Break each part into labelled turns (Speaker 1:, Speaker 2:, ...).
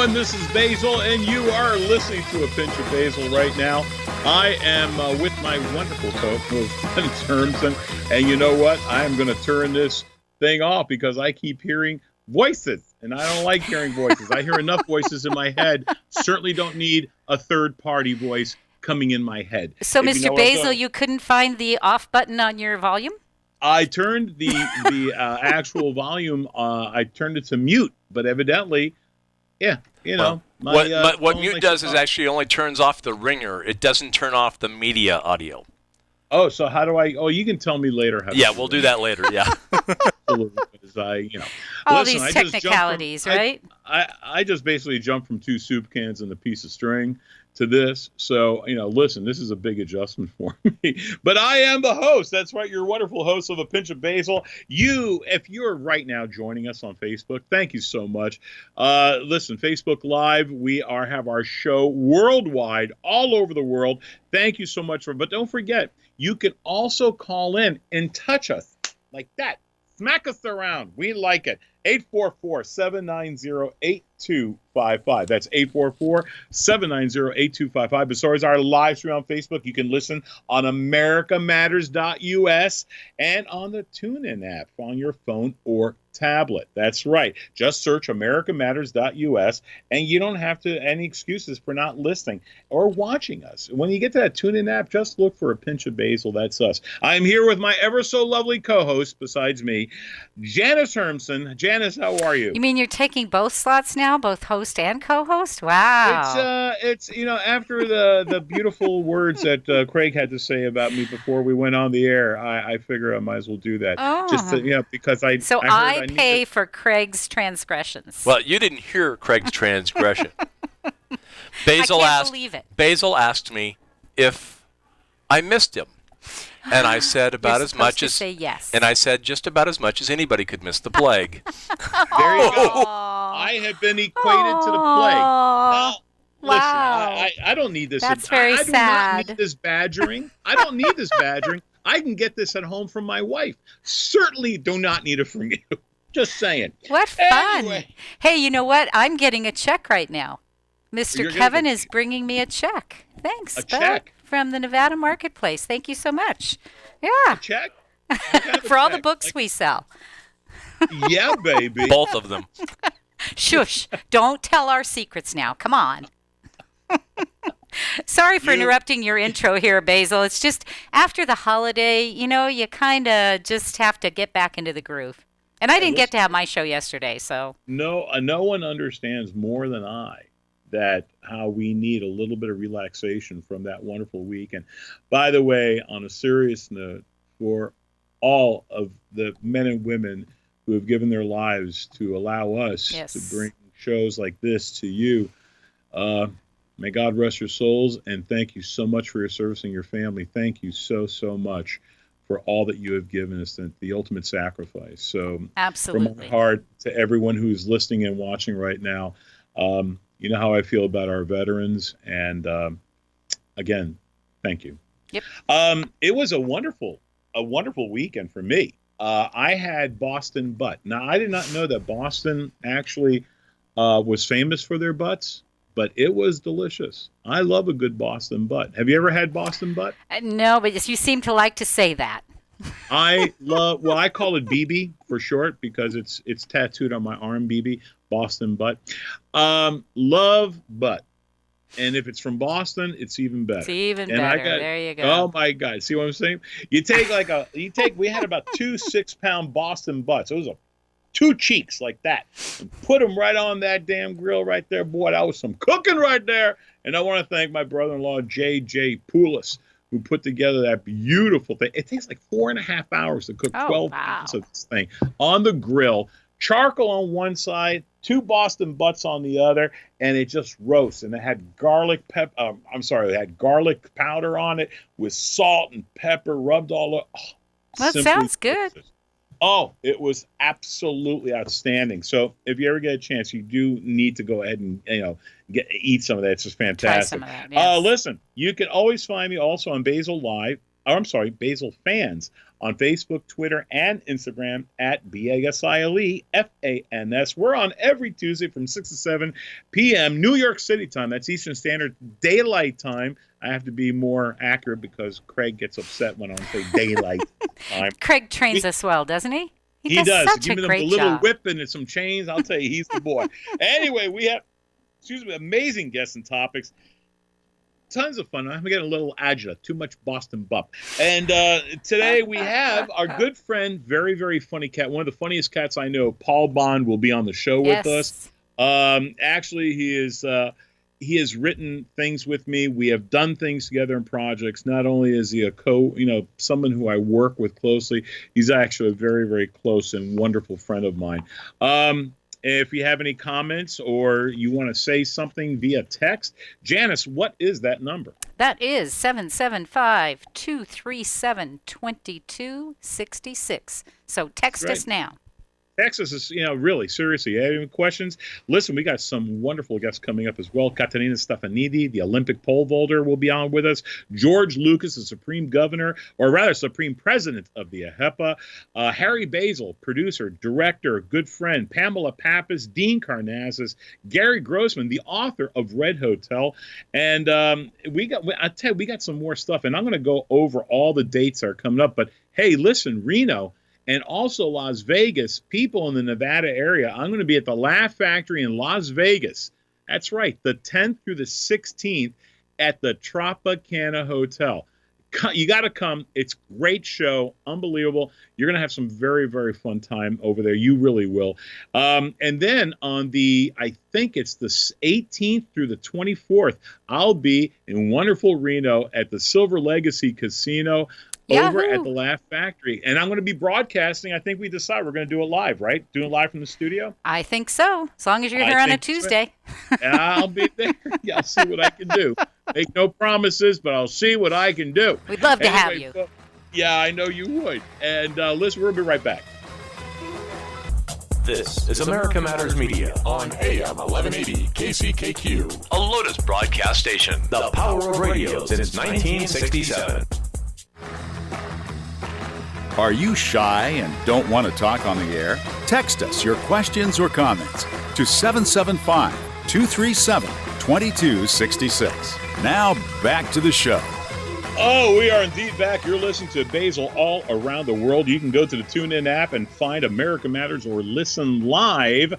Speaker 1: everyone. This is Basil, and you are listening to A Pinch of Basile right now. I am with my wonderful co-host, Janice Hermsen, and you know what? I am going to turn this thing off because I keep hearing voices, and I don't like hearing voices. I hear enough voices in my head. Certainly don't need a third-party voice coming in my head.
Speaker 2: So, Mr. Basile, you couldn't find the off button on your volume?
Speaker 1: I turned the actual volume, I turned it to mute, but evidently, yeah, you know.
Speaker 3: What mute does is actually only turns off the ringer. It doesn't turn off the media audio.
Speaker 1: Oh, so how do I? Oh, you can tell me later. How
Speaker 3: yeah, we'll do that later. Yeah.
Speaker 2: All these technicalities, right?
Speaker 1: I just basically jumped from 2 soup cans and a piece of string to this. So, listen, this is a big adjustment for me. But I am the host. That's right. You're a wonderful host of A Pinch of Basile. If you're right now joining us on Facebook, thank you so much. Listen, Facebook Live, we have our show worldwide, all over the world. Thank you so much but don't forget, you can also call in and touch us like that. Smack us around. We like it. 844-790-8255. That's 844-790-8255. As far as our live stream on Facebook, you can listen on americamatters.us and on the TuneIn app on your phone or tablet. That's right. Just search americamatters.us, and you don't have any excuses for not listening or watching us. When you get to that TuneIn app, just look for A Pinch of Basile. That's us. I'm here with my ever so lovely co-host, besides me, Janice Hermsen. Janice, how are you?
Speaker 2: You mean you're taking both slots now, both host and co-host? Wow.
Speaker 1: It's after the beautiful words that Craig had to say about me before we went on the air, I figure I might as well do that.
Speaker 2: Oh.
Speaker 1: Just to, because I
Speaker 2: pay for Craig's transgressions.
Speaker 3: Well, you didn't hear Craig's transgression.
Speaker 2: Basil
Speaker 3: asked me if I missed him. And I said about as much as
Speaker 2: say yes.
Speaker 3: And I said just about as much as anybody could miss the plague.
Speaker 1: There you go. I have been equated to the plague. Well,
Speaker 2: wow.
Speaker 1: Listen, I don't need this.
Speaker 2: That's very sad.
Speaker 1: I do not need this badgering. I don't need this badgering. I can get this at home from my wife. Certainly do not need it from you. Just saying.
Speaker 2: What fun. Anyway. Hey, you know what? I'm getting a check right now. Mr. Kevin is bringing me a check. Thanks.
Speaker 1: A check?
Speaker 2: From the Nevada Marketplace. Thank you so much. Yeah.
Speaker 1: A check?
Speaker 2: For all the books we sell.
Speaker 1: Yeah, baby.
Speaker 3: Both of them.
Speaker 2: Shush. Don't tell our secrets now. Come on. Sorry for interrupting your intro here, Basil. It's just after the holiday, you kind of just have to get back into the groove. And I didn't get to have my show yesterday, so.
Speaker 1: No one understands more than I that how we need a little bit of relaxation from that wonderful week. And by the way, on a serious note, for all of the men and women who have given their lives to allow us to bring shows like this to you, may God rest your souls, and thank you so much for your service and your family. Thank you so, so much for all that you have given us, the ultimate sacrifice. So
Speaker 2: absolutely.
Speaker 1: From my heart to everyone who's listening and watching right now, you know how I feel about our veterans, and again, thank you.
Speaker 2: Yep.
Speaker 1: It was a wonderful weekend for me. I had Boston butt. Now, I did not know that Boston actually was famous for their butts, but it was delicious. I love a good Boston butt. Have you ever had Boston butt?
Speaker 2: No, but you seem to like to say that.
Speaker 1: I call it BB for short because it's tattooed on my arm, BB, Boston butt. Love butt. And if it's from Boston, it's even better.
Speaker 2: It's even better. There you go. Oh
Speaker 1: my God. See what I'm saying? We had about 2 6-pound Boston butts. It was 2 cheeks like that. And put them right on that damn grill right there. Boy, that was some cooking right there. And I want to thank my brother-in-law, J.J. Poulos, who put together that beautiful thing. It takes like 4.5 hours to cook 12 pounds of this thing on the grill. Charcoal on one side, 2 Boston butts on the other, and it just roasts. And it had garlic garlic powder on it with salt and pepper rubbed all over. Oh,
Speaker 2: that sounds good.
Speaker 1: Oh, it was absolutely outstanding. So if you ever get a chance, you do need to go ahead and eat some of that. It's just fantastic.
Speaker 2: Try some of that, yes.
Speaker 1: Listen, you can always find me also on Basil Live. Basil Fans on Facebook, Twitter, and Instagram at BASILEFANS. We're on every Tuesday from 6 to 7 p.m. New York City time. That's Eastern Standard Daylight Time. I have to be more accurate because Craig gets upset when I say daylight time.
Speaker 2: Craig trains us well, doesn't he?
Speaker 1: He does.
Speaker 2: Such
Speaker 1: Give
Speaker 2: a
Speaker 1: me
Speaker 2: great
Speaker 1: the little
Speaker 2: job.
Speaker 1: whipping and some chains. I'll tell you, he's the boy. Anyway, we have, amazing guests and topics. Tons of fun. I'm getting a little agita, too much Boston bump. And today we have our good friend, very, very funny cat, one of the funniest cats I know, Paul Bond, will be on the show with us. Actually, he has written things with me. We have done things together in projects. Not only is he someone who I work with closely, he's actually a very, very close and wonderful friend of mine. If you have any comments or you want to say something via text, Janice, what is that number?
Speaker 2: That is 775-237-2266. So text us now.
Speaker 1: Texas is, really, seriously, you have any questions? Listen, we got some wonderful guests coming up as well. Katerina Stefanidi, the Olympic pole vaulter, will be on with us. George Lucas, the Supreme Governor, or rather Supreme President of the AHEPA. Harry Basile, producer, director, good friend. Pamela Pappas, Dean Karnazes, Gary Grossman, the author of Red Hotel. And we got some more stuff, and I'm going to go over all the dates that are coming up. But hey, listen, Reno, and also Las Vegas, people in the Nevada area, I'm going to be at the Laugh Factory in Las Vegas. That's right, the 10th through the 16th at the Tropicana Hotel. You got to come. It's a great show, unbelievable. You're going to have some very, very fun time over there. You really will. And then on I think it's the 18th through the 24th, I'll be in wonderful Reno at the Silver Legacy Casino. Over at the Laugh Factory. And I'm going to be broadcasting. I think we decided we're going to do it live, right? Doing it live from the studio?
Speaker 2: I think so. As long as you're there on a Tuesday.
Speaker 1: So. I'll be there. Yeah, I'll see what I can do. Make no promises, but I'll see what I can do.
Speaker 2: We'd love to have you.
Speaker 1: Yeah, I know you would. And listen, we'll be right back.
Speaker 4: This is America Matters Media on AM 1180 KCKQ.
Speaker 3: A Lotus broadcast station.
Speaker 4: The power of radio since 1967.
Speaker 5: Are you shy and don't want to talk on the air? Text us your questions or comments to 775-237-2266. Now back to the show.
Speaker 1: Oh, we are indeed back. You're listening to Basile all around the world. You can go to the TuneIn app and find America Matters or listen live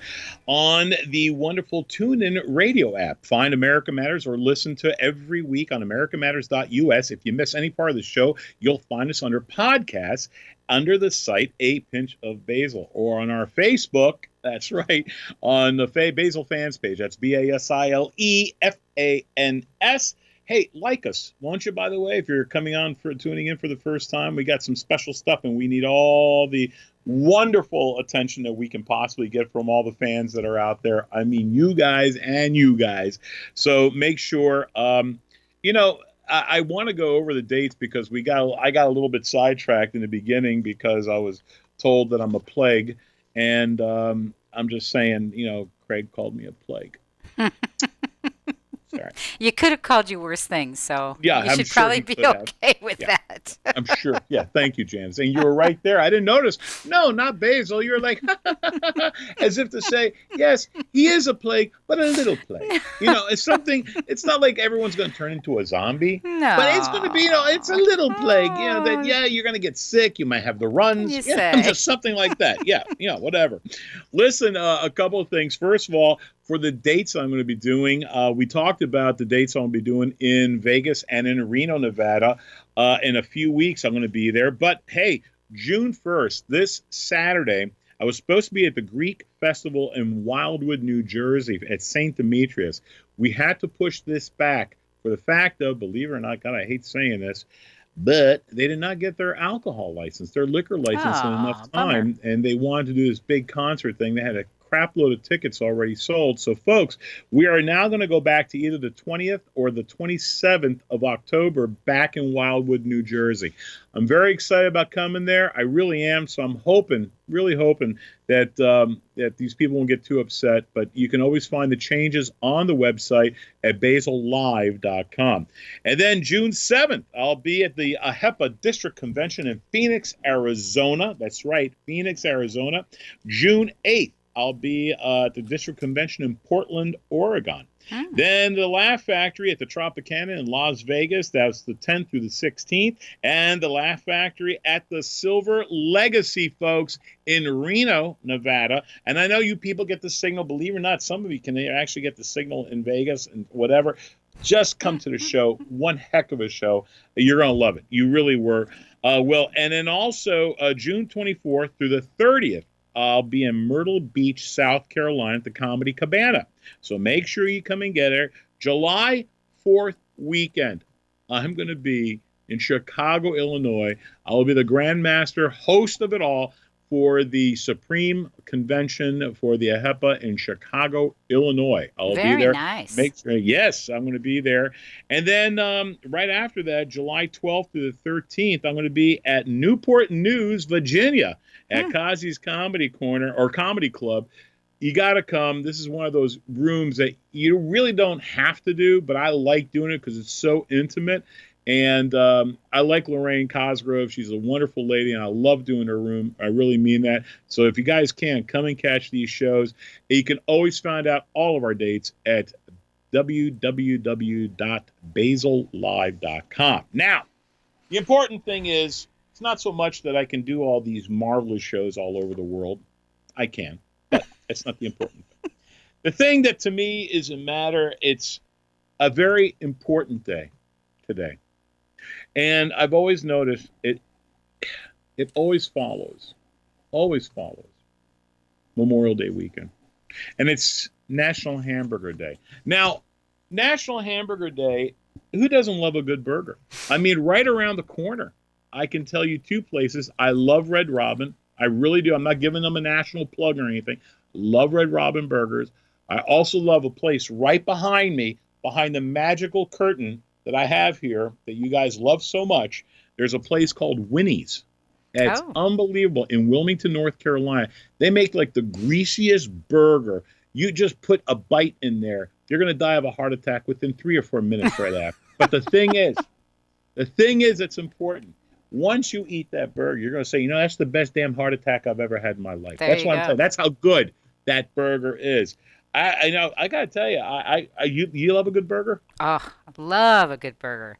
Speaker 1: on the wonderful TuneIn radio app. Find America Matters or listen to every week on americamatters.us. If you miss any part of the show, you'll find us under podcasts under the site A Pinch of Basile, or on our Facebook. That's right, on the Basile fans page. That's BASILEFANS. Hey, like us, won't you, by the way, if you're tuning in for the first time. We got some special stuff, and we need all the wonderful attention that we can possibly get from all the fans that are out there. I mean, you guys. So make sure, I want to go over the dates because I got a little bit sidetracked in the beginning because I was told that I'm a plague. And I'm just saying, Craig called me a plague. Sorry.
Speaker 2: You could have called you worse things, so
Speaker 1: yeah,
Speaker 2: you should probably be okay with that.
Speaker 1: I'm sure. Yeah, thank you, Janice. And you were right there. I didn't notice. No, not Basile. You were like, as if to say, yes, he is a plague, but a little plague. It's something. It's not like everyone's going to turn into a zombie.
Speaker 2: No.
Speaker 1: But it's going to be, it's a little plague. You're going to get sick. You might have the runs. Just something like that. Yeah, whatever. Listen, a couple of things. First of all, for the dates I'm going to be doing, we talked about the dates I'm going to be doing in Vegas and in Reno, Nevada. In a few weeks, I'm going to be there. But hey, June 1st, this Saturday, I was supposed to be at the Greek Festival in Wildwood, New Jersey at St. Demetrius. We had to push this back for the fact of, believe it or not, God, I hate saying this, but they did not get their alcohol license, their liquor license in enough time, and they wanted to do this big concert thing. They had to crap load of tickets already sold. So, folks, we are now going to go back to either the 20th or the 27th of October back in Wildwood, New Jersey. I'm very excited about coming there. I really am. So I'm hoping, really hoping that that these people won't get too upset. But you can always find the changes on the website at basillive.com. And then June 7th, I'll be at the AHEPA District Convention in Phoenix, Arizona. That's right, Phoenix, Arizona. June 8th, I'll be at the District Convention in Portland, Oregon. Then the Laugh Factory at the Tropicana in Las Vegas. That's the 10th through the 16th. And the Laugh Factory at the Silver Legacy, folks, in Reno, Nevada. And I know you people get the signal. Believe it or not, some of you can actually get the signal in Vegas and whatever. Just come to the show. One heck of a show. You're going to love it. You really were. And then also June 24th through the 30th, I'll be in Myrtle Beach, South Carolina at the Comedy Cabana. So make sure you come and get there. July 4th weekend, I'm going to be in Chicago, Illinois. I will be the Grand Master, host of it all, for the Supreme Convention for the AHEPA in Chicago, Illinois. I'll be there.
Speaker 2: Very nice.
Speaker 1: Yes, I'm going to be there. And then right after that, July 12th to the 13th, I'm going to be at Newport News, Virginia, at Kazi's Comedy Corner or Comedy Club. You got to come. This is one of those rooms that you really don't have to do, but I like doing it because it's so intimate. And I like Lorraine Cosgrove. She's a wonderful lady, and I love doing her room. I really mean that. So if you guys can, come and catch these shows. You can always find out all of our dates at www.basillive.com. Now, the important thing is, it's not so much that I can do all these marvelous shows all over the world. I can, but that's not the important thing. The thing that to me is a matter, it's a very important day today. And I've always noticed it always follows Memorial Day weekend. And it's National Hamburger Day. Now, National Hamburger Day, who doesn't love a good burger? I mean, right around the corner, I can tell you two places. I love Red Robin. I really do. I'm not giving them a national plug or anything. Love Red Robin burgers. I also love a place right behind me, behind the magical curtain that I have here that you guys love so much. There's a place called Winnie's. It's unbelievable in Wilmington, North Carolina. They make like the greasiest burger. You just put a bite in there, you're going to die of a heart attack within 3 or 4 minutes right after. But the thing is, it's important. Once you eat that burger, you're going to say, that's the best damn heart attack I've ever had in my life. That's what I'm telling you. That's how good that burger is. I know. I gotta tell you, you love a good burger.
Speaker 2: Oh, I love a good burger.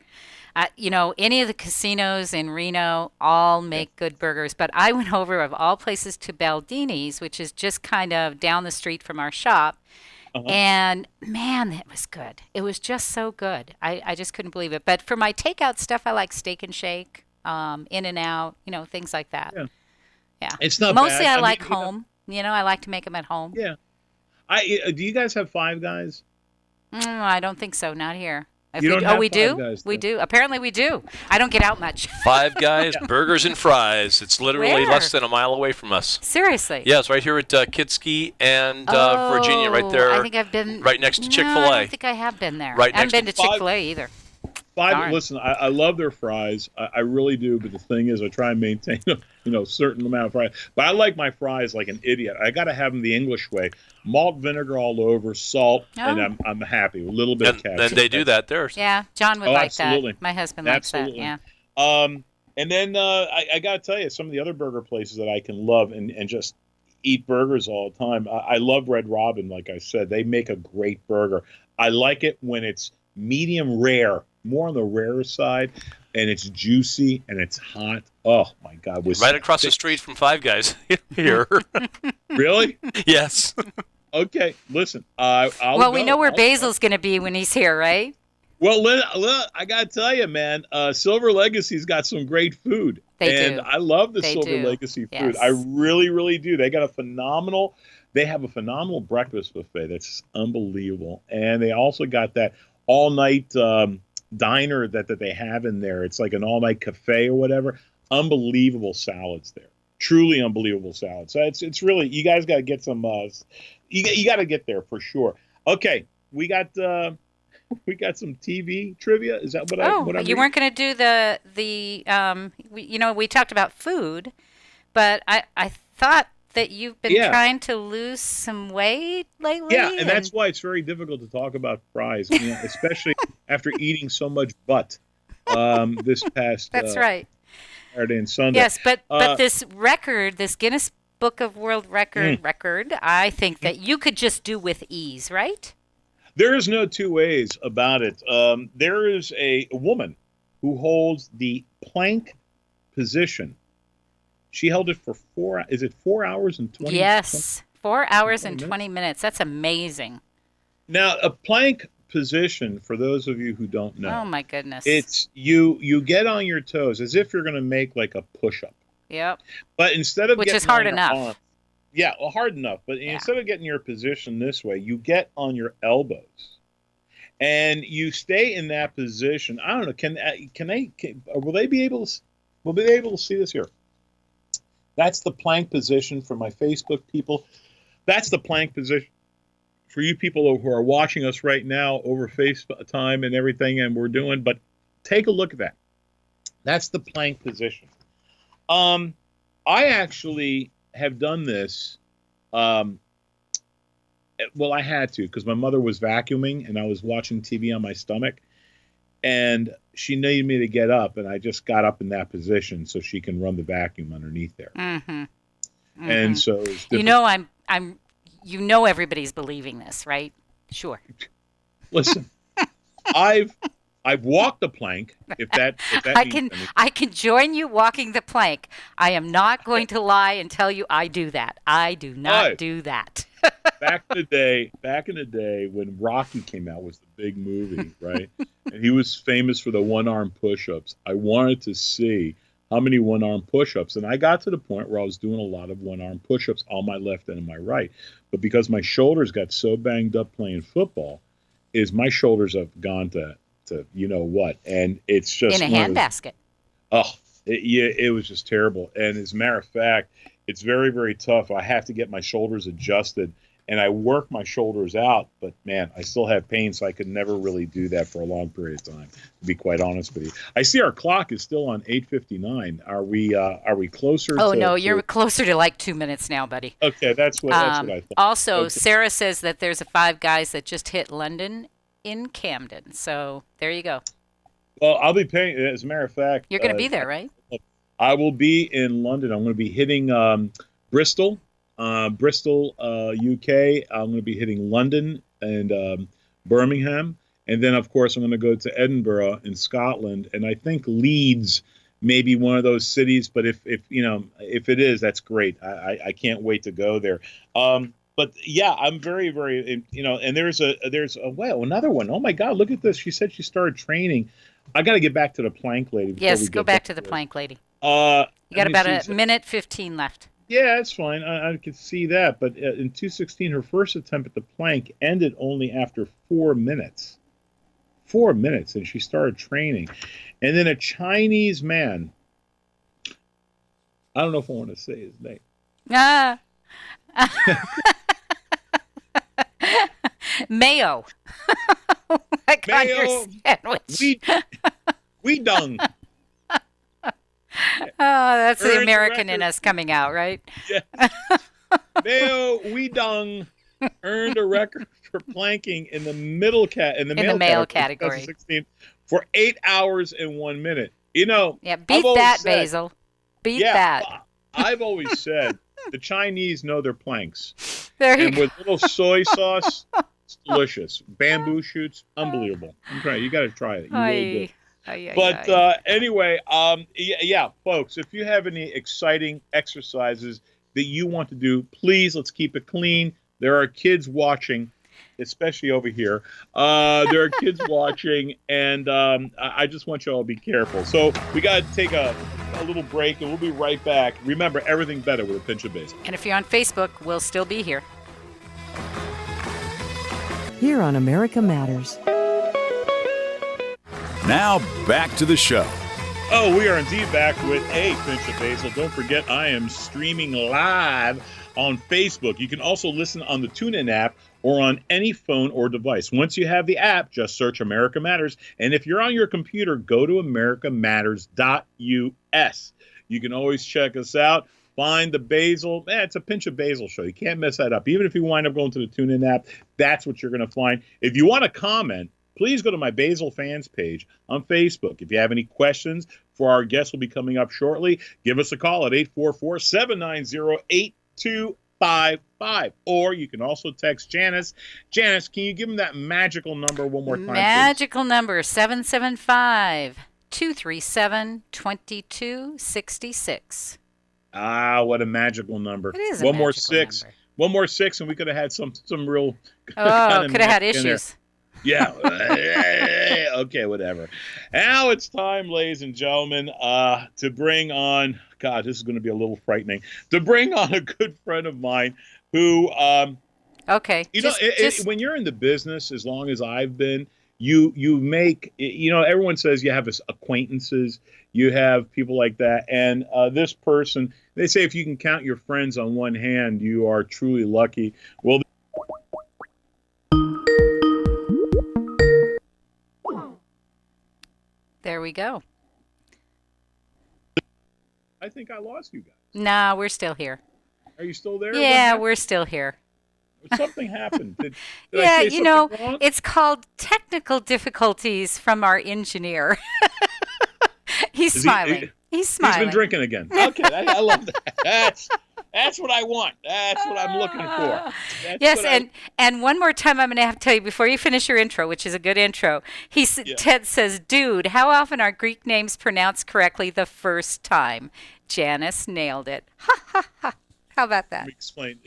Speaker 2: Any of the casinos in Reno all make good burgers, but I went over of all places to Baldini's, which is just kind of down the street from our shop. And man, it was good. It was just so good. I just couldn't believe it. But for my takeout stuff, I like Steak and Shake, In-N-Out, things like that. Yeah.
Speaker 1: It's not
Speaker 2: mostly
Speaker 1: bad.
Speaker 2: I like home. I like to make them at home.
Speaker 1: Yeah. Do you guys have Five Guys?
Speaker 2: I don't think so. Not here.
Speaker 1: We do?
Speaker 2: Guys, we do. Apparently we do. I don't get out much.
Speaker 3: Five Guys, burgers and fries. It's literally less than a mile away from us.
Speaker 2: Seriously?
Speaker 3: Yeah, it's right here at Kitski and Virginia, right there.
Speaker 2: I think I've been.
Speaker 3: Right next to Chick-fil-A.
Speaker 2: I don't think I have been there.
Speaker 3: Right
Speaker 2: I haven't been to Chick-fil-A either.
Speaker 1: Listen, I love their fries. I really do. But the thing is, I try and maintain a certain amount of fries. But I like my fries like an idiot. I got to have them the English way. Malt vinegar all over, salt, and I'm happy. A little bit of ketchup.
Speaker 3: And they do that there.
Speaker 2: Yeah, John would like
Speaker 1: absolutely.
Speaker 2: that. My husband likes that, yeah.
Speaker 1: And then I got to tell you, some of the other burger places that I can love and just eat burgers all the time. I love Red Robin, like I said. They make a great burger. I like it when it's medium rare, more on the rarer side, and it's juicy and it's hot. Oh my God!
Speaker 3: Right across the street from Five Guys here.
Speaker 1: Really?
Speaker 3: Yes.
Speaker 1: Okay. Listen,
Speaker 2: we know where Basil's going to be when he's here, right?
Speaker 1: Well, I got to tell you, man, Silver Legacy's got some great food.
Speaker 2: They do.
Speaker 1: I love the Silver Legacy food.
Speaker 2: Yes.
Speaker 1: I really, really do. They have a phenomenal breakfast buffet that's unbelievable. And they also got that all-night diner that they have in there. It's like an all-night cafe or whatever. Unbelievable salads there. truly unbelievable salad. So it's really, you guys got to get some. You got to get there for sure. Okay, we got some TV trivia. Is that what
Speaker 2: you weren't going to do we talked about food, but I thought that you've been trying to lose some weight lately.
Speaker 1: Yeah, and that's why it's very difficult to talk about fries, especially after eating so much butt this past
Speaker 2: that's right.
Speaker 1: Saturday and Sunday.
Speaker 2: Yes, but this record, this Guinness Book of World record, I think that you could just do with ease, right?
Speaker 1: There is no two ways about it. There is a woman who holds the plank position. She held it for 4 hours and 20 minutes?
Speaker 2: Yes, 4 hours and 20 minutes. That's amazing.
Speaker 1: Now, a plank position, for those of you who don't know.
Speaker 2: Oh, my goodness.
Speaker 1: It's you get on your toes as if you're going to make like a push-up.
Speaker 2: Yep.
Speaker 1: But instead of
Speaker 2: which
Speaker 1: getting
Speaker 2: is hard
Speaker 1: on your
Speaker 2: enough.
Speaker 1: arm, hard enough. But instead of getting your position this way, you get on your elbows, and you stay in that position. I don't know. Will they be able to see this here? That's the plank position for my Facebook people. That's the plank position for you people who are watching us right now over FaceTime and everything, and we're doing. But take a look at that. That's the plank position. I actually have done this. Well, I had to because my mother was vacuuming and I was watching TV on my stomach, and she needed me to get up, and I just got up in that position so she can run the vacuum underneath there. Mm-hmm. Mm-hmm. And so it's
Speaker 2: everybody's believing this, right? Sure.
Speaker 1: Listen, I've walked the plank. If that
Speaker 2: I can join you walking the plank. I am not going to lie and tell you I do that. I do not do that.
Speaker 1: Back in the day when Rocky came out, was the big movie, right? And he was famous for the one-arm push-ups. I wanted to see how many one-arm push-ups, and I got to the point where I was doing a lot of one-arm push-ups on my left and on my right. But because my shoulders got so banged up playing football, my shoulders have gone to you know what, and it's just
Speaker 2: in a handbasket.
Speaker 1: It was just terrible. And as a matter of fact, it's very, very tough. I have to get my shoulders adjusted, and I work my shoulders out, but man, I still have pain, so I could never really do that for a long period of time, to be quite honest with you. I see our clock is still on 8:59. Are we closer?
Speaker 2: Oh, no, you're closer to like 2 minutes now, buddy.
Speaker 1: Okay, that's what I thought.
Speaker 2: Also, okay. Sarah says that there's a Five Guys that just hit London in Camden. So there you go.
Speaker 1: Well, I'll be paying. As a matter of fact,
Speaker 2: you're going to be there, right?
Speaker 1: I will be in London. I'm going to be hitting Bristol, UK. I'm going to be hitting London and Birmingham, and then of course I'm going to go to Edinburgh in Scotland, and I think Leeds may be one of those cities. But if it is, that's great. I can't wait to go there. But yeah, I'm very, very, and there's another one. Oh my God, look at this. She said she started training. I got to get back to the plank lady.
Speaker 2: Yes, go back to the plank lady. You got about a minute 15 left.
Speaker 1: Yeah, that's fine. I could see that. But in 2:16, her first attempt at the plank ended only after 4 minutes. 4 minutes, and she started training. And then a Chinese man, I don't know if I want to say his name.
Speaker 2: Mayo. Like
Speaker 1: Mayo,
Speaker 2: on your sandwich.
Speaker 1: We dung.
Speaker 2: Oh, that's the American in us coming out, right?
Speaker 1: Yes. Mayo Wedong earned a record for planking in the male category 2016 for 8 hours and 1 minute.
Speaker 2: Yeah, beat that, Basil. Beat that.
Speaker 1: I've always said the Chinese know their planks.
Speaker 2: And
Speaker 1: with little soy sauce, it's delicious. Bamboo shoots, unbelievable. I'm trying. You got to try it. You really do. But anyway, yeah, folks, if you have any exciting exercises that you want to do, please, let's keep it clean. There are kids watching, especially over here. There are kids watching, and I just want you all to be careful. So we got to take a little break, and we'll be right back. Remember, everything better with a pinch of basil.
Speaker 2: And if you're on Facebook, we'll still be here.
Speaker 6: Here on America Matters.
Speaker 5: Now back to the show.
Speaker 1: Oh, we are indeed back with a Pinch of Basile. Don't forget, I am streaming live on Facebook. You can also listen on the TuneIn app or on any phone or device. Once you have the app, just search America Matters. And if you're on your computer, go to americamatters.us. You can always check us out. Find the Basile. It's a Pinch of Basile show. You can't mess that up. Even if you wind up going to the TuneIn app, that's what you're going to find. If you want to comment, please go to my Basile fans page on Facebook. If you have any questions for our guests will be coming up shortly, give us a call at 844-790-8255. Or you can also text Janice. Janice, can you give them that magical number one more time?
Speaker 2: Magical number, 775-237-2266.
Speaker 1: Ah, what a magical number.
Speaker 2: It is
Speaker 1: one
Speaker 2: a
Speaker 1: more
Speaker 2: magical
Speaker 1: six.
Speaker 2: number.
Speaker 1: One more six, and we could have had some real.
Speaker 2: Oh, could have had issues.
Speaker 1: Yeah. Okay, whatever. Now it's time, ladies and gentlemen, to bring on, God, this is going to be a little frightening, to bring on a good friend of mine who,
Speaker 2: okay.
Speaker 1: When you're in the business, as long as I've been, you make, everyone says you have acquaintances, you have people like that. And this person, they say if you can count your friends on one hand, you are truly lucky. Well,
Speaker 2: there we go.
Speaker 1: I think I lost you guys.
Speaker 2: Nah, we're still here.
Speaker 1: Are you still there?
Speaker 2: Yeah, we're still here.
Speaker 1: Something happened. Did
Speaker 2: Yeah,
Speaker 1: I say something wrong?
Speaker 2: it's called technical difficulties from our engineer. He's smiling. He's smiling.
Speaker 1: He's been drinking again. Okay, I love that. That's what I want. That's what I'm looking for.
Speaker 2: And one more time I'm going to have to tell you before you finish your intro, which is a good intro. Ted says, dude, how often are Greek names pronounced correctly the first time? Janice nailed it. Ha, ha, ha. How about that?
Speaker 1: Let me explain.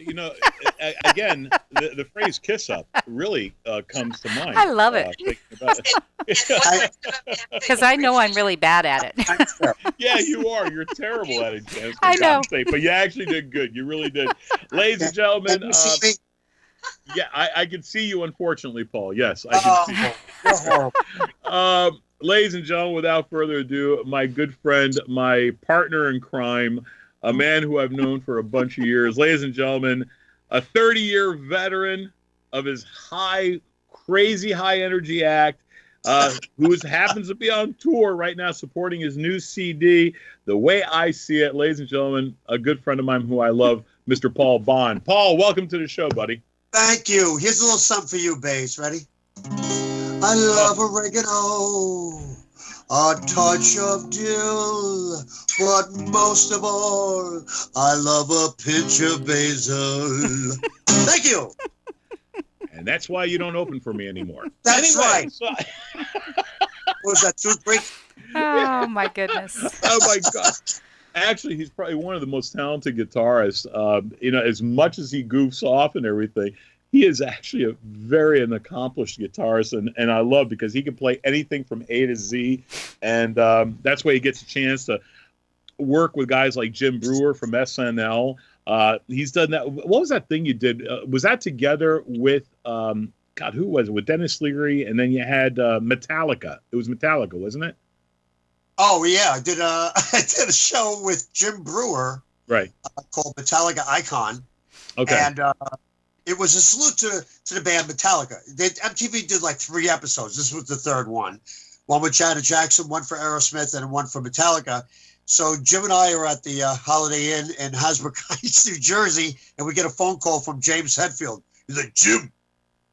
Speaker 1: Again, the phrase kiss up really comes to mind.
Speaker 2: I love it. Because I know I'm really bad at it.
Speaker 1: Yeah, you are. You're terrible at it, Janice.
Speaker 2: I know.
Speaker 1: But you actually did good. You really did. Ladies and gentlemen. Yeah, I can see you, unfortunately, Paul. Yes, I can see you.
Speaker 6: You're horrible.
Speaker 1: Ladies and gentlemen, without further ado, my good friend, my partner in crime, a man who I've known for a bunch of years. Ladies and gentlemen, a 30-year veteran of his crazy high-energy act, who happens to be on tour right now supporting his new CD, The Way I See It. Ladies and gentlemen, a good friend of mine who I love, Mr. Paul Bond. Paul, welcome to the show, buddy.
Speaker 6: Thank you. Here's a little something for you, Bass. Ready? I love oregano, a touch of dill, but most of all, I love a pinch of basil. Thank you.
Speaker 1: And that's why you don't open for me anymore.
Speaker 6: That's
Speaker 1: anyway,
Speaker 6: right. What was that, toothpick?
Speaker 2: Oh, my goodness.
Speaker 1: Oh, my God. Actually, he's probably one of the most talented guitarists. As much as he goofs off and everything, he is actually an accomplished guitarist, and I love because he can play anything from A to Z, and that's why he gets a chance to work with guys like Jim Breuer from SNL. He's done that. What was that thing you did? Was that together with who was it? With Denis Leary, and then you had Metallica. It was Metallica, wasn't it?
Speaker 6: Oh yeah, I did a show with Jim Breuer,
Speaker 1: right?
Speaker 6: Called Metallica Icon.
Speaker 1: Okay,
Speaker 6: and it was a salute to the band Metallica. MTV did like 3 episodes. This was the 3rd one. One with Janet Jackson, one for Aerosmith, and one for Metallica. So Jim and I are at the Holiday Inn in Hasbrook Heights, New Jersey, and we get a phone call from James Hetfield. He's like, Jim,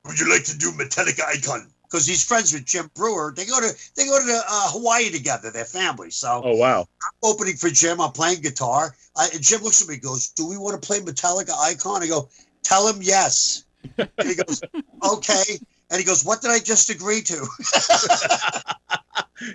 Speaker 6: would you like to do Metallica Icon? Because he's friends with Jim Breuer. They go to Hawaii together, their family. So
Speaker 1: oh wow.
Speaker 6: I'm opening for Jim. I'm playing guitar. And Jim looks at me and goes, do we want to play Metallica Icon? I go, tell him yes. And he goes, okay. And he goes, what did I just agree to?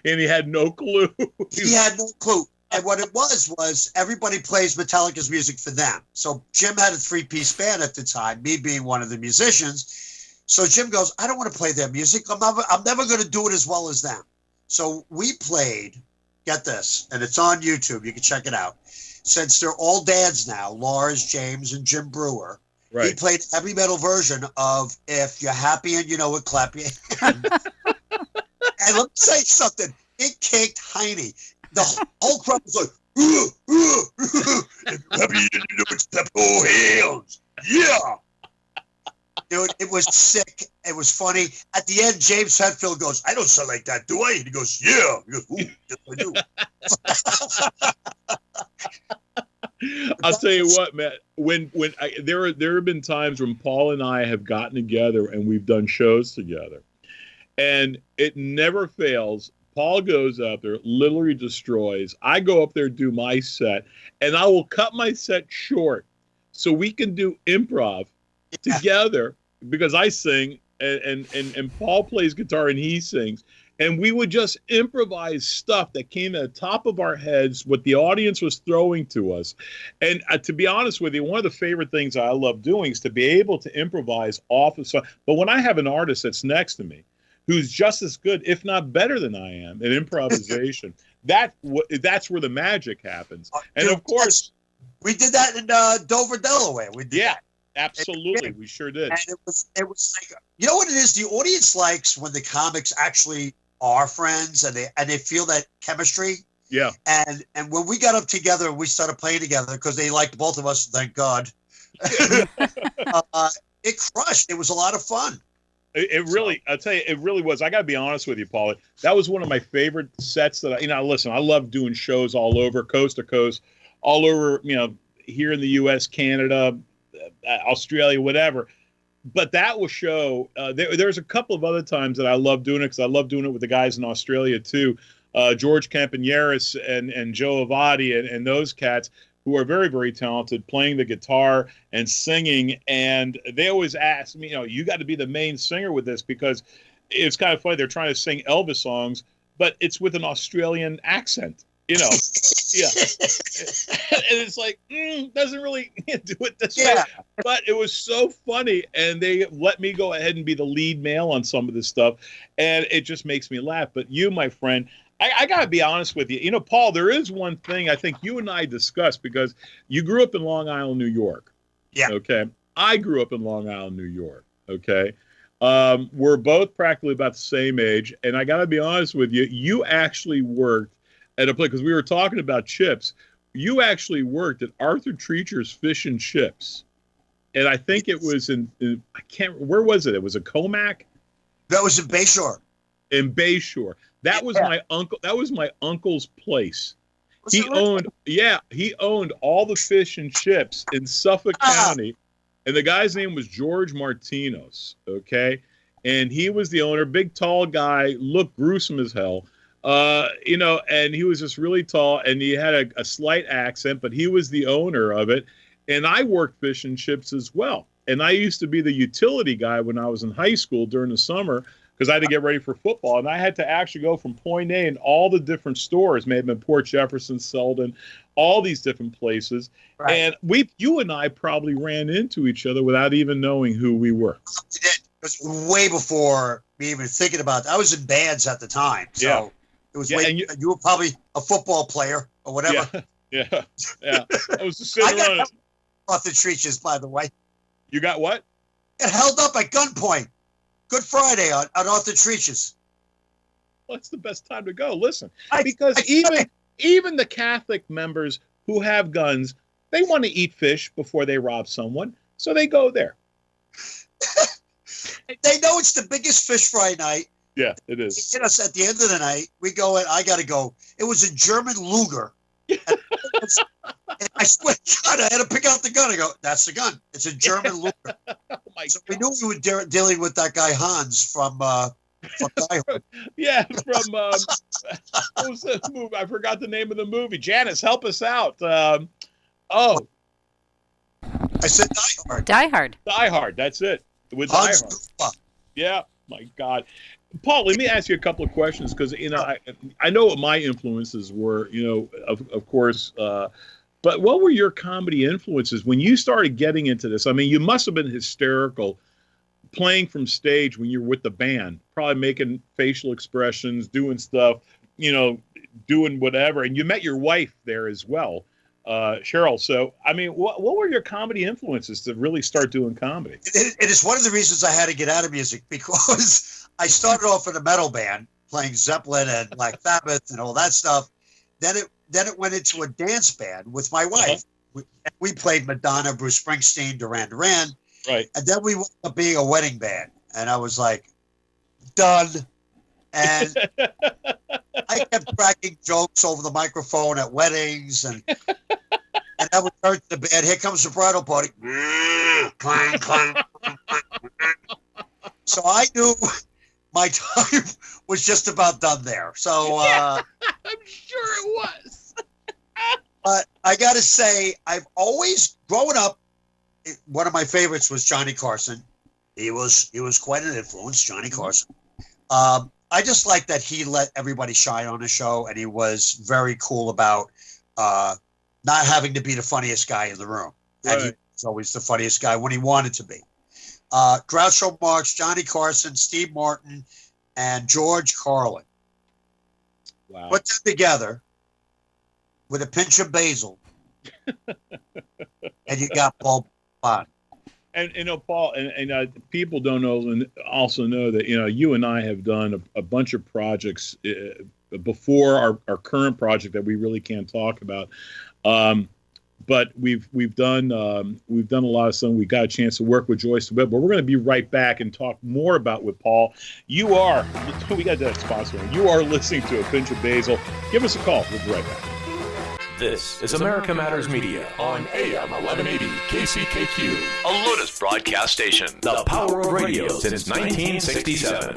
Speaker 1: And he had no clue.
Speaker 6: He had no clue. And what it was everybody plays Metallica's music for them. So Jim had a 3-piece band at the time, me being one of the musicians. So Jim goes, I don't want to play their music. I'm never going to do it as well as them. So we played, get this, and it's on YouTube. You can check it out. Since they're all dads now, Lars, James, and Jim Breuer, right. He played heavy metal version of If You're Happy and You Know It, Clap Your Hands. And let me say something. It kicked Heine. the whole crowd was like, if you're happy, you know it's clap your hands. Yeah. Dude, it was sick. It was funny. At the end, James Hetfield goes, I don't sound like that, do I? And he goes, yeah. He goes, ooh, yes, I do.
Speaker 1: I'll tell you what, Matt. There have been times when Paul and I have gotten together and we've done shows together, and it never fails. Paul goes out there, literally destroys. I go up there, do my set, and I will cut my set short so we can do improv together, because I sing and Paul plays guitar and he sings, and we would just improvise stuff that came at the top of our heads, what the audience was throwing to us. And to be honest with you, one of the favorite things I love doing is to be able to improvise off of stuff. But when I have an artist that's next to me who's just as good, if not better than I am in improvisation, that's where the magic happens. And of course,
Speaker 6: we did that in Dover, Delaware. We did that.
Speaker 1: Absolutely, we sure did.
Speaker 6: And it was like, you know what it is? The audience likes when the comics actually are friends and they feel that chemistry.
Speaker 1: Yeah.
Speaker 6: And when we got up together and we started playing together, because they liked both of us, thank God. It crushed. It was a lot of fun.
Speaker 1: It really, I'll tell you, it really was. I got to be honest with you, Paul. That was one of my favorite sets that listen, I love doing shows all over, coast to coast, all over, here in the U.S., Canada, Australia, whatever. But that was show. There's a couple of other times that I love doing it, because I love doing it with the guys in Australia too. George Campaneris and Joe Avati and those cats who are very, very talented, playing the guitar and singing. And they always ask me, you got to be the main singer with this, because it's kind of funny. They're trying to sing Elvis songs, but it's with an Australian accent. Yeah. And it's like, doesn't really do it this way. But it was so funny. And they let me go ahead and be the lead male on some of this stuff. And it just makes me laugh. But you, my friend, I got to be honest with you. Paul, there is one thing I think you and I discussed, because you grew up in Long Island, New York.
Speaker 6: Yeah.
Speaker 1: Okay. I grew up in Long Island, New York. Okay. We're both practically about the same age. And I got to be honest with you. You actually worked at a place, because we were talking about chips. You actually worked at Arthur Treacher's Fish and Chips, and I think it was where was it? It was a Comac.
Speaker 6: That was in Bayshore.
Speaker 1: In Bayshore, that was my uncle. That was my uncle's place. He owned all the fish and chips in Suffolk County, and the guy's name was George Martinos. Okay, and he was the owner. Big, tall guy, looked gruesome as hell. And he was just really tall, and he had a slight accent, but he was the owner of it. And I worked fish and chips as well. And I used to be the utility guy when I was in high school during the summer, because I had to get ready for football. And I had to actually go from point A in all the different stores, maybe in Port Jefferson, Selden, all these different places. Right. And you and I probably ran into each other without even knowing who we were.
Speaker 6: We did. It was way before me even thinking about it. I was in bands at the time. So. Yeah. It was you were probably a football player or whatever.
Speaker 1: Yeah. I was just sitting around.
Speaker 6: Off the Treaches, by the way.
Speaker 1: You got what?
Speaker 6: It held up at gunpoint. Good Friday on off the Treaches.
Speaker 1: Well, that's the best time to go. Listen, because even the Catholic members who have guns, they want to eat fish before they rob someone, so they go there.
Speaker 6: They know it's the biggest fish fry night.
Speaker 1: Yeah, it is.
Speaker 6: They get us at the end of the night. We go in. I got to go. It was a German Luger. And I swear to God, I had to pick out the gun. I go, that's the gun. It's a German Luger. So we knew we were dealing with that guy Hans from Die Hard.
Speaker 1: Yeah, from what was that movie? I forgot the name of the movie. Janice, help us out.
Speaker 6: I said Die Hard.
Speaker 2: Die Hard.
Speaker 1: Die Hard. That's it. With Die Hard. Yeah. My God. Paul, let me ask you a couple of questions, because I know what my influences were, of course. But what were your comedy influences when you started getting into this? I mean, you must have been hysterical playing from stage when you were with the band, probably making facial expressions, doing stuff, doing whatever. And you met your wife there as well, Cheryl. So, I mean, what were your comedy influences to really start doing comedy?
Speaker 6: It is one of the reasons I had to get out of music, because I started off in a metal band playing Zeppelin and Black Sabbath and all that stuff. then it went into a dance band with my wife. We played Madonna, Bruce Springsteen, Duran Duran.
Speaker 1: Right.
Speaker 6: And then we wound up being a wedding band. And I was like, done. And I kept cracking jokes over the microphone at weddings. And I would turn to the band, here comes the bridal party. Clang, clang, clang, clang. So I knew my time was just about done there. So
Speaker 1: I'm sure it was.
Speaker 6: But I got to say, I've always, growing up, one of my favorites was Johnny Carson. He was quite an influence, Johnny Carson. I just like that he let everybody shine on the show, and he was very cool about not having to be the funniest guy in the room. And he was always the funniest guy when he wanted to be. Groucho Marx, Johnny Carson, Steve Martin, and George Carlin.
Speaker 1: Wow.
Speaker 6: Put them together with a pinch of basil, and you got Paul Bond.
Speaker 1: And Paul, and people don't know, and also know that you and I have done a bunch of projects before our current project that we really can't talk about. But we've done a lot of stuff. We got a chance to work with Joyce a bit, but we're going to be right back and talk more about with Paul. We got that sponsor. You are listening to A Pinch of Basil. Give us a call. We'll be right back.
Speaker 4: This is America Matters Media on AM 1180 KCKQ,
Speaker 3: A Lotus broadcast station.
Speaker 4: the power of radio since 1967.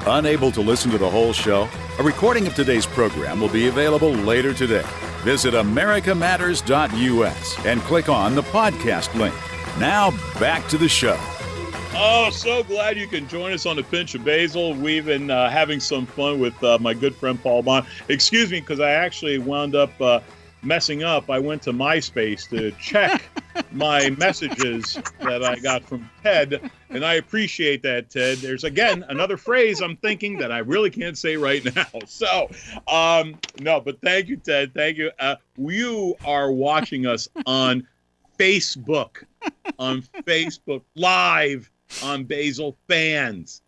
Speaker 5: Unable to listen to the whole show? A recording of today's program will be available later today. Visit americamatters.us and click on the podcast link. Now, back to the show.
Speaker 1: Oh, so glad you can join us on A Pinch of Basil. We've been having some fun with my good friend Paul Bond. Excuse me, because I actually wound up messing up. I went to MySpace to check my messages that I got from Ted, and I appreciate that, Ted. There's, again, another phrase I'm thinking that I really can't say right now. So, no, but thank you, Ted. Thank you. You are watching us on Facebook Live on Basil Fans.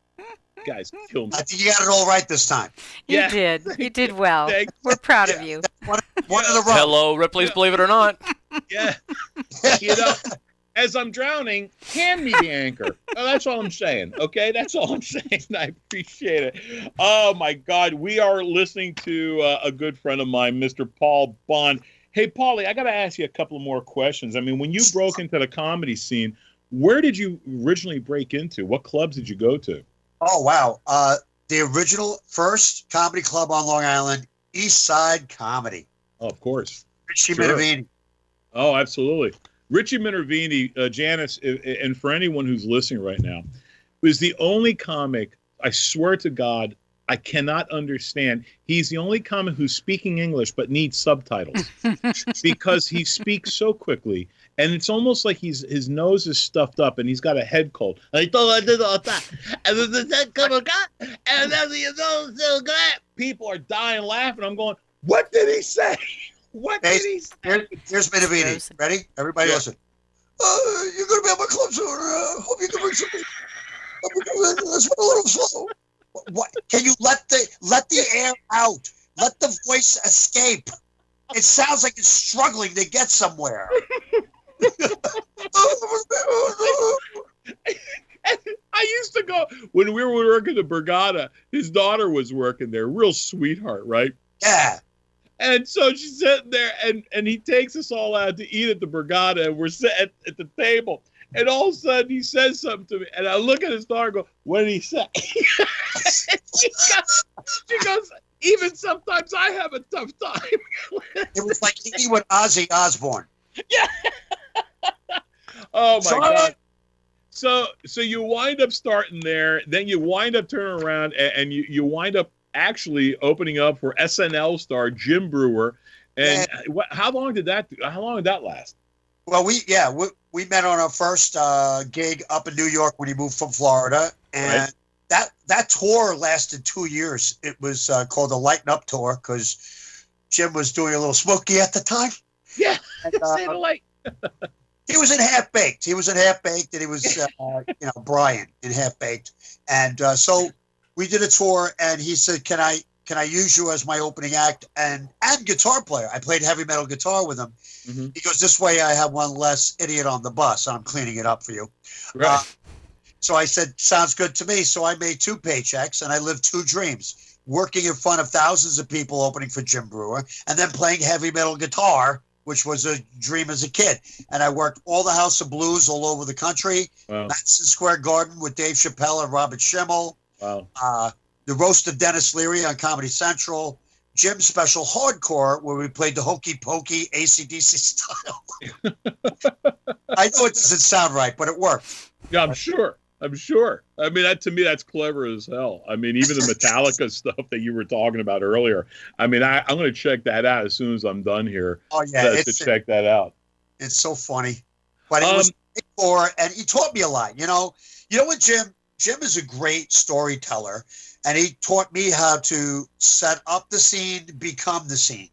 Speaker 1: Guys, kill me.
Speaker 6: I think you got it all right this time.
Speaker 2: You did. You did well. We're proud of you.
Speaker 6: One in a row.
Speaker 3: Hello, Ripley's Believe It or Not.
Speaker 1: Yeah. As I'm drowning, hand me the anchor. Oh, that's all I'm saying. Okay, that's all I'm saying. I appreciate it. Oh my God, we are listening to a good friend of mine, Mr. Paul Bond. Hey, Paulie, I got to ask you a couple of more questions. I mean, when you broke into the comedy scene, where did you originally break into? What clubs did you go to?
Speaker 6: Oh, wow. The original first comedy club on Long Island, East Side Comedy.
Speaker 1: Oh, of course.
Speaker 6: Richie Minervini.
Speaker 1: Oh, absolutely. Richie Minervini, Janice, and for anyone who's listening right now, was the only comic, I swear to God, I cannot understand. He's the only comic who's speaking English but needs subtitles because he speaks so quickly. And it's almost like his nose is stuffed up and he's got a head cold. People are dying laughing. I'm going, what did he say? What did he say?
Speaker 6: Here's Minervini. Ready? Everybody listen. You're going to be at my club soon. Hope you can bring some people. Let's go a little slow. What? Can you let the air out? Let the voice escape. It sounds like it's struggling to get somewhere.
Speaker 1: I used to go when we were working at Borgata. His daughter was working there, real sweetheart, right?
Speaker 6: Yeah.
Speaker 1: And so she's sitting there, and he takes us all out to eat at the Borgata, and we're sitting at the table. And all of a sudden, he says something to me, and I look at his daughter and go, what did he say? she goes, even sometimes I have a tough time.
Speaker 6: It was like eating with Ozzy Osbourne.
Speaker 1: Yeah. Oh, my God. So you wind up starting there, then you wind up turning around, and you wind up actually opening up for SNL star Jim Breuer. And how long did that last?
Speaker 6: Well, we met on our first gig up in New York when he moved from Florida, and that tour lasted 2 years. It was called the Lighten Up Tour because Jim was doing a little smoky at the time.
Speaker 1: Yeah,
Speaker 6: and,
Speaker 1: say the light.
Speaker 6: He was in Half Baked. And he was Brian in Half Baked, and so we did a tour, and he said, "Can I can I use you as my opening act and guitar player? I played heavy metal guitar with him.
Speaker 1: Mm-hmm.
Speaker 6: He goes, this way I have one less idiot on the bus. I'm cleaning it up for you.
Speaker 1: Right.
Speaker 6: So I said, sounds good to me. So I made 2 paychecks and I lived 2 dreams, working in front of thousands of people opening for Jim Breuer and then playing heavy metal guitar, which was a dream as a kid. And I worked all the House of Blues all over the country, Madison Square Garden with Dave Chappelle and Robert Schimmel, the Roast of Denis Leary on Comedy Central, Jim's special Hardcore, where we played the hokey pokey AC/DC style. I know it doesn't sound right, but it worked.
Speaker 1: Yeah, I'm sure. I mean, to me, that's clever as hell. I mean, even the Metallica stuff that you were talking about earlier. I mean, I'm going to check that out as soon as I'm done here.
Speaker 6: Oh, yeah.
Speaker 1: Check that out.
Speaker 6: It's so funny. But it was before, and he taught me a lot. You know what, Jim? Jim is a great storyteller, and he taught me how to set up the scene, become the scene.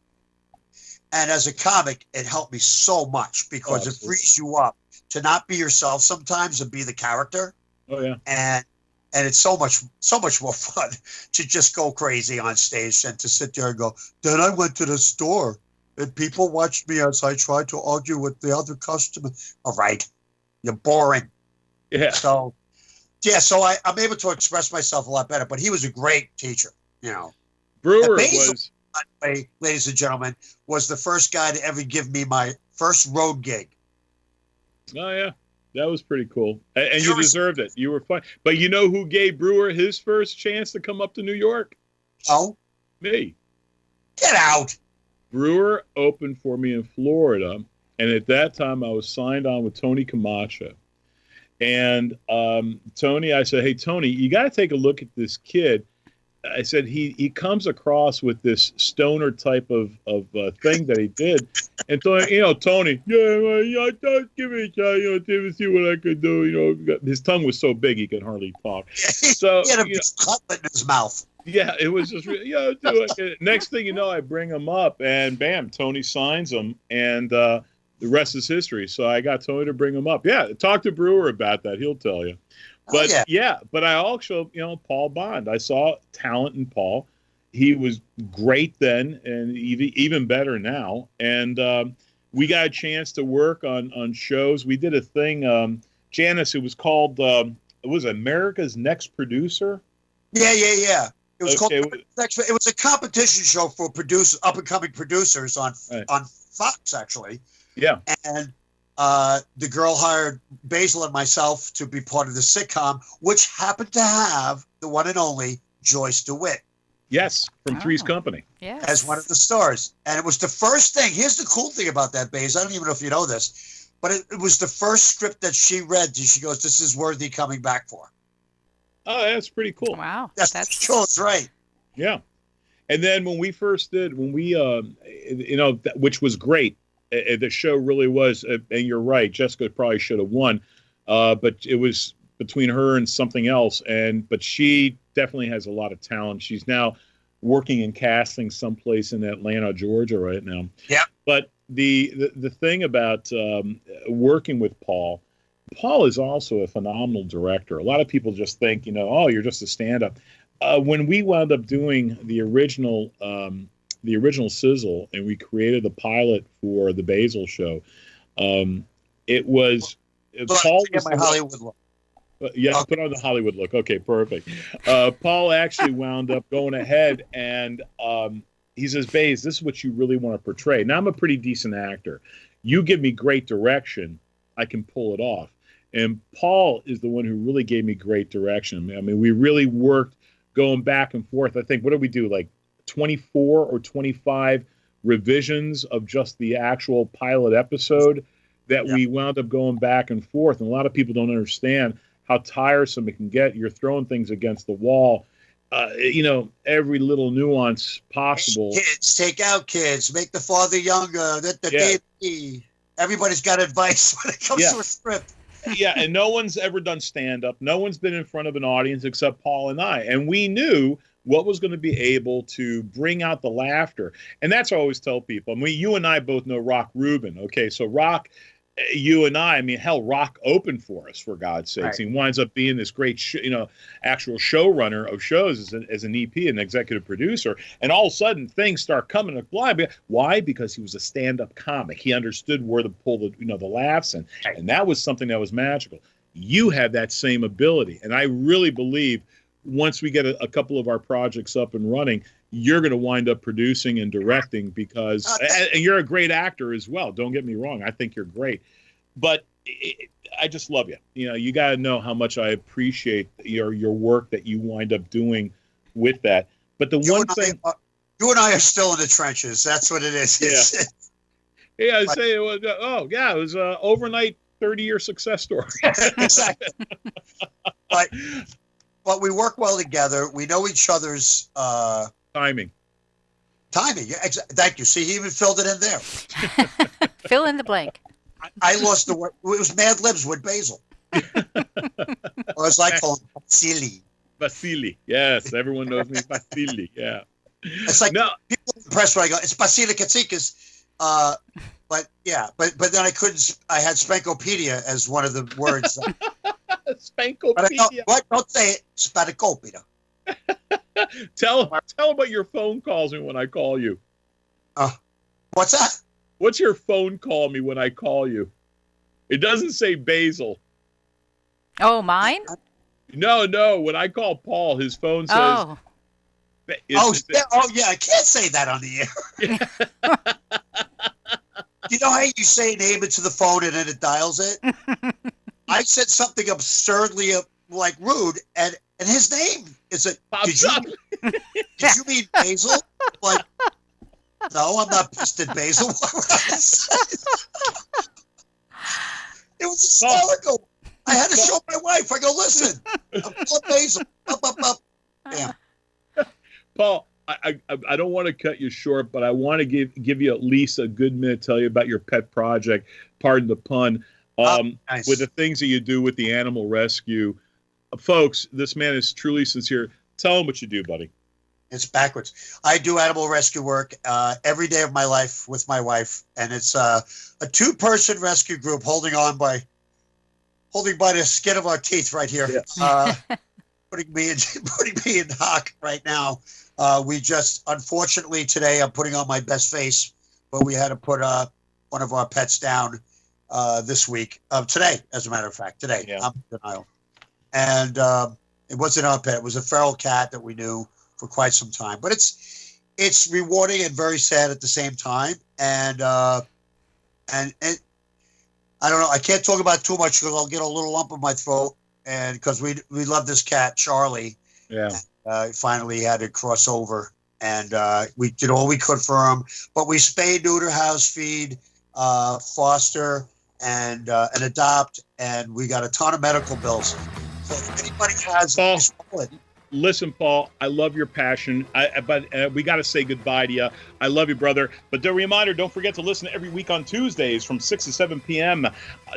Speaker 6: And as a comic, it helped me so much because it frees you up to not be yourself sometimes and be the character.
Speaker 1: Oh yeah.
Speaker 6: And it's so much more fun to just go crazy on stage than to sit there and go, then I went to the store and people watched me as I tried to argue with the other customer. All right. You're boring.
Speaker 1: Yeah.
Speaker 6: So I'm able to express myself a lot better, but he was a great teacher, you know.
Speaker 1: Breuer was,
Speaker 6: by the way, ladies and gentlemen, was the first guy to ever give me my first road gig.
Speaker 1: Oh yeah. That was pretty cool. And you deserved it. You were fun. But you know who gave Breuer his first chance to come up to New York?
Speaker 6: Oh?
Speaker 1: Me.
Speaker 6: Get out.
Speaker 1: Breuer opened for me in Florida. And at that time, I was signed on with Tony Camacho. And Tony, I said, hey, Tony, you got to take a look at this kid. I said, he comes across with this stoner type of thing that he did. And Tony, Tony, give me a shot, to see what I could do. His tongue was so big he could hardly talk. So
Speaker 6: he had a cutlet in his mouth.
Speaker 1: Yeah, it was just, do it. Next thing you know, I bring him up, and bam, Tony signs him, and the rest is history. So I got Tony to bring him up. Yeah, talk to Breuer about that. He'll tell you. But but I also, Paul Bond. I saw talent in Paul. He was great then, and even better now. And we got a chance to work on shows. We did a thing, Janice. It was called. It was America's Next Producer.
Speaker 6: Yeah. It was called. It was a competition show for up and coming producers on Fox, actually.
Speaker 1: Yeah.
Speaker 6: And the girl hired Basil and myself to be part of the sitcom, which happened to have the one and only Joyce DeWitt.
Speaker 1: Yes, from Three's Company.
Speaker 2: Yes.
Speaker 6: As one of the stars. And it was the first thing. Here's the cool thing about that, Basil. I don't even know if you know this, but it was the first script that she read. And she goes, this is worthy coming back for.
Speaker 1: Oh, that's pretty cool.
Speaker 2: Wow.
Speaker 6: That's cool. That's right.
Speaker 1: Yeah. And then when we, which was great, the show really was, and you're right, Jessica probably should have won, but it was between her and something else, but she definitely has a lot of talent. She's now working in casting someplace in Atlanta, Georgia right now.
Speaker 6: Yeah.
Speaker 1: But the thing about working with Paul is also a phenomenal director. A lot of people just think, you're just a stand-up. When we wound up doing the original Sizzle, and we created the pilot for the Basile show, it was Paul was
Speaker 6: my Hollywood look.
Speaker 1: Put on the Hollywood look. Okay, perfect. Paul actually wound up going ahead, and he says, Baze, this is what you really want to portray. Now, I'm a pretty decent actor. You give me great direction, I can pull it off. And Paul is the one who really gave me great direction. I mean, we really worked going back and forth. I think, what did we do, like 24 or 25 revisions of just the actual pilot episode that we wound up going back and forth. And a lot of people don't understand how tiresome it can get. You're throwing things against the wall. Every little nuance possible.
Speaker 6: Kids, take out kids, make the father younger. Everybody's got advice when it comes to a script.
Speaker 1: Yeah, and no one's ever done stand-up. No one's been in front of an audience except Paul and I. And we knew what was going to be able to bring out the laughter. And that's what I always tell people. I mean, you and I both know Rock Rubin. Okay, so Rock you and I mean, hell, Rock opened for us, for God's sakes.
Speaker 6: Right.
Speaker 1: He winds up being this great, actual showrunner of shows as an EP, an executive producer. And all of a sudden, things start coming to life. Why? Because he was a stand-up comic. He understood where to pull the laughs, and that was something that was magical. You have that same ability, and I really believe once we get a couple of our projects up and running, you're going to wind up producing and directing because and you're a great actor as well. Don't get me wrong. I think you're great. But I just love you. You got to know how much I appreciate your work that you wind up doing with that. But the one thing...
Speaker 6: You and I are still in the trenches. That's what it is.
Speaker 1: Yeah. I say it was, it was an overnight 30-year success story.
Speaker 6: Exactly. But we work well together. We know each other's...
Speaker 1: Timing.
Speaker 6: Yeah, thank you. See, he even filled it in there.
Speaker 2: Fill in the blank.
Speaker 6: I lost the word. It was Mad Libs with Basil. Or as I call him, Basile.
Speaker 1: Basile. Yes, everyone knows me as Basile. Yeah.
Speaker 6: It's like people are impressed when I go, it's Basile Katsikas. But then I had Spankopedia as one of the words.
Speaker 1: Spankopedia.
Speaker 6: Don't say it. Spankopedia.
Speaker 1: Tell about your phone calls me when I call you.
Speaker 6: What's that?
Speaker 1: What's your phone call me when I call you? It doesn't say Basil.
Speaker 2: Oh, mine?
Speaker 1: No. When I call Paul, his phone says.
Speaker 6: Oh. I can't say that on the air. You know how you say name into the phone and then it dials it? I said something absurdly rude, and his name is did you mean Basil? Like, no, I'm not pissed at Basil. It was hysterical. I had to show my wife. I go, listen, I'm calling Basil. Up. Damn.
Speaker 1: Paul, I don't want to cut you short, but I want to give you at least a good minute to tell you about your pet project, pardon the pun,
Speaker 6: nice.
Speaker 1: With the things that you do with the animal rescue. Folks, this man is truly sincere. Tell him what you do, buddy.
Speaker 6: It's backwards. I do animal rescue work every day of my life with my wife, and it's a 2-person rescue group holding by the skin of our teeth right here. Yes. Putting me in hock right now. We just, unfortunately, today I'm putting on my best face, but we had to put one of our pets down this week. Today, as a matter of fact, today. Yeah. I'm in denial. And it wasn't our pet. It was a feral cat that we knew for quite some time. But it's rewarding and very sad at the same time. And I don't know. I can't talk about it too much because I'll get a little lump in my throat. And because we love this cat, Charlie. Yeah. Finally had to cross over. And we did all we could for him. But we spay, neuter, house feed, foster, and adopt. And we got a ton of medical bills. So if anybody has
Speaker 1: listen, Paul, I love your passion, but we got to say goodbye to you. I love you, brother. But the reminder, don't forget to listen every week on Tuesdays from 6 to 7 p.m.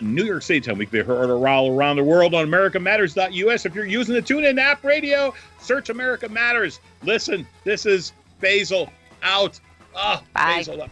Speaker 1: New York City time. We can be heard around the world on AmericaMatters.us. If you're using the TuneIn app radio, search America Matters. Listen, this is Basil out.
Speaker 2: Bye.
Speaker 1: Basil out.